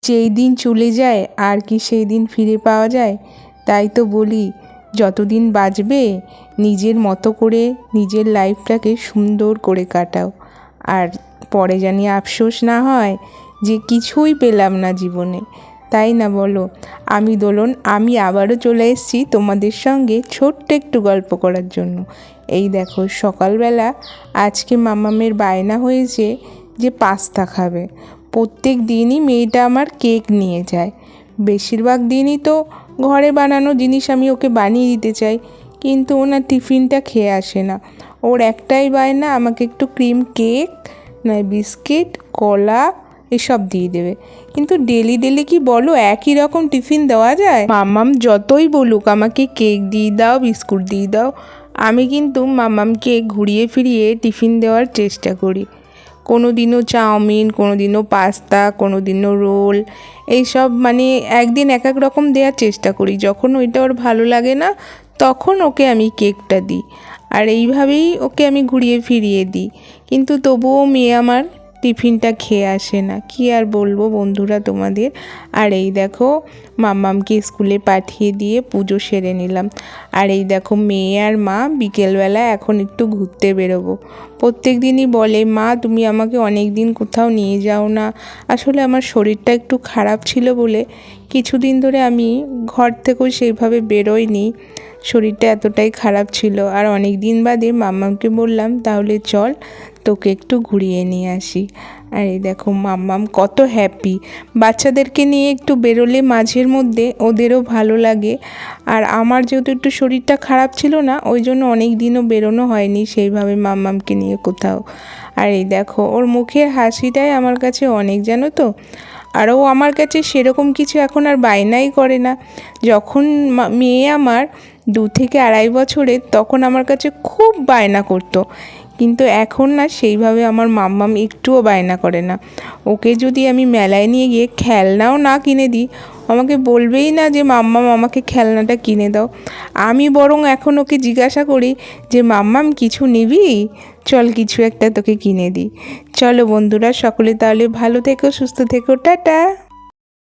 যেই দিন চলে যায় আর কি সেই দিন ফিরে পাওয়া যায়। তাই তো বলি, যতদিন বাঁচবে নিজের মতো করে নিজের লাইফটাকে সুন্দর করে কাটাও, আর পরে জানি আফসোস না হয় যে কিছুই পেলাম না জীবনে। তাই না বলো? আমি দোলন, আমি আবারও চলে এসেছি তোমাদের সঙ্গে ছোট্ট একটু গল্প করার জন্য। এই দেখো, সকালবেলা আজকে মামামের বায়না হয়েছে যে পাস্তা খাবে। প্রত্যেক দিনই মেয়েটা আমার কেক নিয়ে যায়। বেশিরভাগ দিনই তো ঘরে বানানো জিনিস আমি ওকে বানিয়ে দিতে চাই, কিন্তু ওনার টিফিনটা খেয়ে আসে না। ওর একটাই বায়না, আমাকে একটু ক্রিম কেক নয় বিস্কিট কলা এসব দিয়ে দেবে। কিন্তু ডেলি ডেলি কি বলো একই রকম টিফিন দেওয়া যায়? মাম্মাম যতই বলুক আমাকে কেক দিয়ে দাও বিস্কুট দিয়ে দাও, আমি কিন্তু মাম্মামকে ঘুরিয়ে ফিরিয়ে টিফিন দেওয়ার চেষ্টা করি। কোনো দিনও চাউমিন, কোনো দিনও পাস্তা, কোনো দিনও রোল, এইসব মানে একদিন এক এক রকম দেওয়ার চেষ্টা করি। যখন ওইটা ওর ভালো লাগে না তখন ওকে আমি কেকটা দিই, আর এইভাবেই ওকে আমি ঘুরিয়ে ফিরিয়ে দিই। কিন্তু তবুও মেয়ে আমার টিফিনটা খেয়ে আসে না। কি আর বলবো বন্ধুরা তোমাদের। আর এই দেখো, মাম্মামকে স্কুলে পাঠিয়ে দিয়ে পুজো সেরে নিলাম। আর এই দেখো, মেয়ে আর মা বিকেলবেলা এখন একটু ঘুরতে বেরোবো। প্রত্যেক দিনই বলে, মা তুমি আমাকে অনেক দিন কোথাও নিয়ে যাও না। আসলে আমার শরীরটা একটু খারাপ ছিল বলে কিছুদিন ধরে আমি ঘর থেকেও সেইভাবে বেরোইনি। শরীরটা এতটাই খারাপ ছিল। আর অনেক দিন বাদে মাম্মামকে বললাম তাহলে চল তোকে একটু ঘুরিয়ে নিয়ে আসি। আর এই দেখো, মাম্মাম কত হ্যাপি। বাচ্চাদেরকে নিয়ে একটু বেরোলে মাঝের মধ্যে ওদেরও ভালো লাগে। আর আমার যেহেতু একটু শরীরটা খারাপ ছিল না, ওই জন্য অনেক দিনও বেরোনো হয়নি সেইভাবে মাম্মামকে নিয়ে কোথাও। আর এই দেখো, ওর মুখের হাসিটাই আমার কাছে অনেক, জানো তো। আর ও আমার কাছে সেরকম কিছু এখন আর বায়নাই করে না। যখন মেয়ে আমার 2 থেকে 2.5 বছরের, তখন আমার কাছে খুব বায়না করতো, কিন্তু এখন না সেইভাবে আমার মাম্মাম একটুও বায়না করে না। ওকে যদি আমি মেলায় নিয়ে গিয়ে খেলনাও না কিনে দিই, আমাকে বলবেই না যে মাম্মাম আমাকে খেলনাটা কিনে দাও। আমি বরং এখন ওকে জিজ্ঞাসা করি যে মাম্মাম কিছু নিবি, চল কিছু একটা তোকে কিনে দিই। চলো বন্ধুরা, সকলে তাহলে ভালো থেকো, সুস্থ থেকো, টাটা।